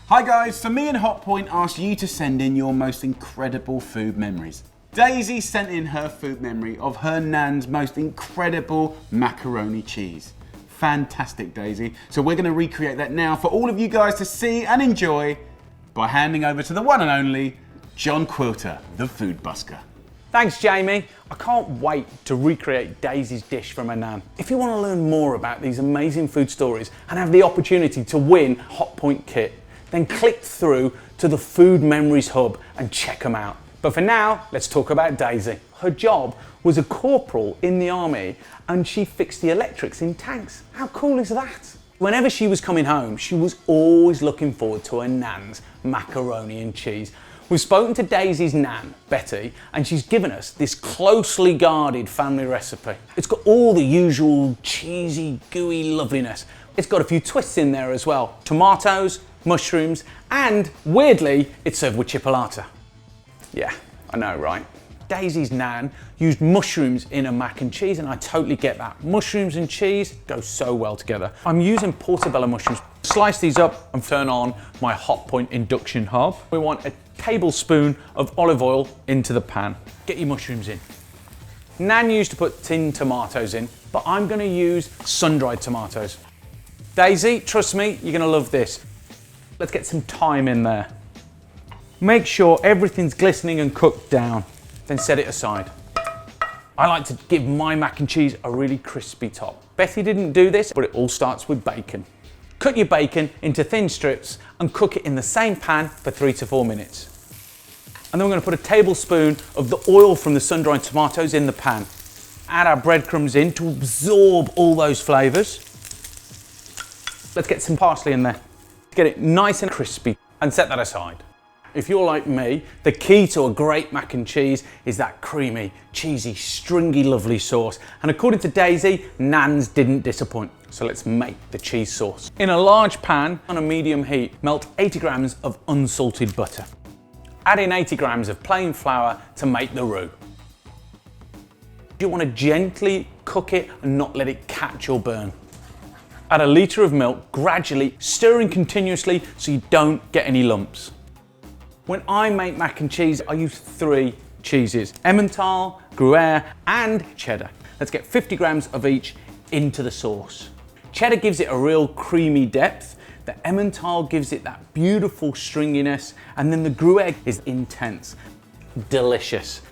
Hi guys, so me and Hotpoint asked you to send in your most incredible food memories. Daisy sent in her food memory of her nan's most incredible macaroni cheese. Fantastic, Daisy. So we're going to recreate that now for all of you guys to see and enjoy by handing over to the one and only John Quilter, the food busker. Thanks, Jamie. I can't wait to recreate Daisy's dish from her nan. If you want to learn more about these amazing food stories and have the opportunity to win Hotpoint kit, then click through to the Food Memories Hub and check them out. But for now, let's talk about Daisy. Her job was a corporal in the army and she fixed the electrics in tanks. How cool is that? Whenever she was coming home, she was always looking forward to her nan's macaroni and cheese. We've spoken to Daisy's nan, Betty, and she's given us this closely guarded family recipe. It's got all the usual cheesy, gooey loveliness. It's got a few twists in there as well. Tomatoes, mushrooms, and weirdly, it's served with chipolata. Yeah, I know, right? Daisy's nan used mushrooms in her mac and cheese, and I totally get that. Mushrooms and cheese go so well together. I'm using portobello mushrooms. Slice these up and turn on my Hotpoint induction hob. We want a tablespoon of olive oil into the pan. Get your mushrooms in. Nan used to put tinned tomatoes in, but I'm gonna use sun-dried tomatoes. Daisy, trust me, you're gonna love this. Let's get some thyme in there. Make sure everything's glistening and cooked down, then set it aside. I like to give my mac and cheese a really crispy top. Betty didn't do this, but it all starts with bacon. Cut your bacon into thin strips and cook it in the same pan for 3 to 4 minutes. And then we're gonna put a tablespoon of the oil from the sun-dried tomatoes in the pan. Add our breadcrumbs in to absorb all those flavors. Let's get some parsley in there. Get it nice and crispy and set that aside. If you're like me, the key to a great mac and cheese is that creamy, cheesy, stringy, lovely sauce. And according to Daisy, Nan's didn't disappoint. So let's make the cheese sauce. In a large pan on a medium heat, melt 80 grams of unsalted butter. Add in 80 grams of plain flour to make the roux. You want to gently cook it and not let it catch or burn. Add a litre of milk, gradually stirring continuously so you don't get any lumps. When I make mac and cheese, I use 3 cheeses: Emmental, Gruyere, and cheddar. Let's get 50 grams of each into the sauce. Cheddar gives it a real creamy depth, the Emmental gives it that beautiful stringiness, and then the Gruyere is intense, delicious.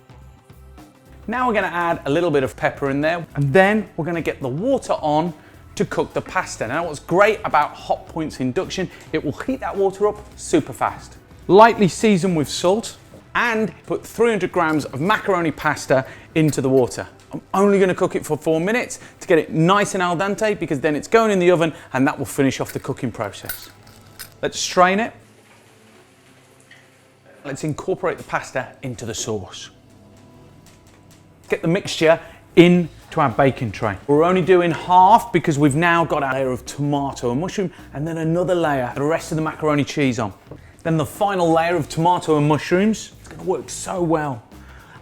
Now we're gonna add a little bit of pepper in there, and then we're gonna get the water on to cook the pasta. Now what's great about Hotpoint's induction, it will heat that water up super fast. Lightly season with salt and put 300 grams of macaroni pasta into the water. I'm only going to cook it for 4 minutes to get it nice and al dente, because then it's going in the oven and that will finish off the cooking process. Let's strain it. Let's incorporate the pasta into the sauce. Get the mixture into our baking tray. We're only doing half because we've now got our layer of tomato and mushroom, and then another layer, the rest of the macaroni cheese on. Then the final layer of tomato and mushrooms. It's gonna work so well.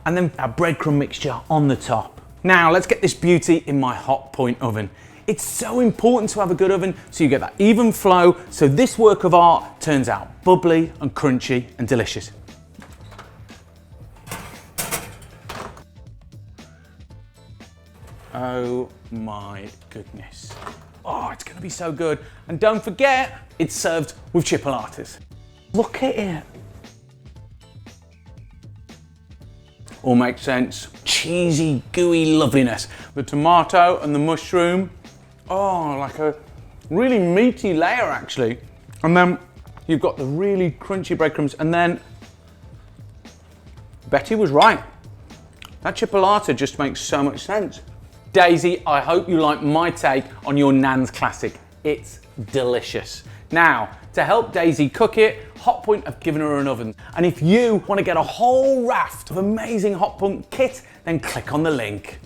And then our breadcrumb mixture on the top. Now let's get this beauty in my Hotpoint oven. It's so important to have a good oven so you get that even flow, so this work of art turns out bubbly and crunchy and delicious. Oh my goodness. Oh, it's gonna be so good. And don't forget, it's served with chipolatas. Look at it. All makes sense. Cheesy, gooey loveliness. The tomato and the mushroom, oh, like a really meaty layer actually. And then you've got the really crunchy breadcrumbs, and then Betty was right. That chipolata just makes so much sense. Daisy, I hope you like my take on your nan's classic. It's delicious. Now, to help Daisy cook it, Hotpoint have given her an oven. And if you want to get a whole raft of amazing Hotpoint kit, then click on the link.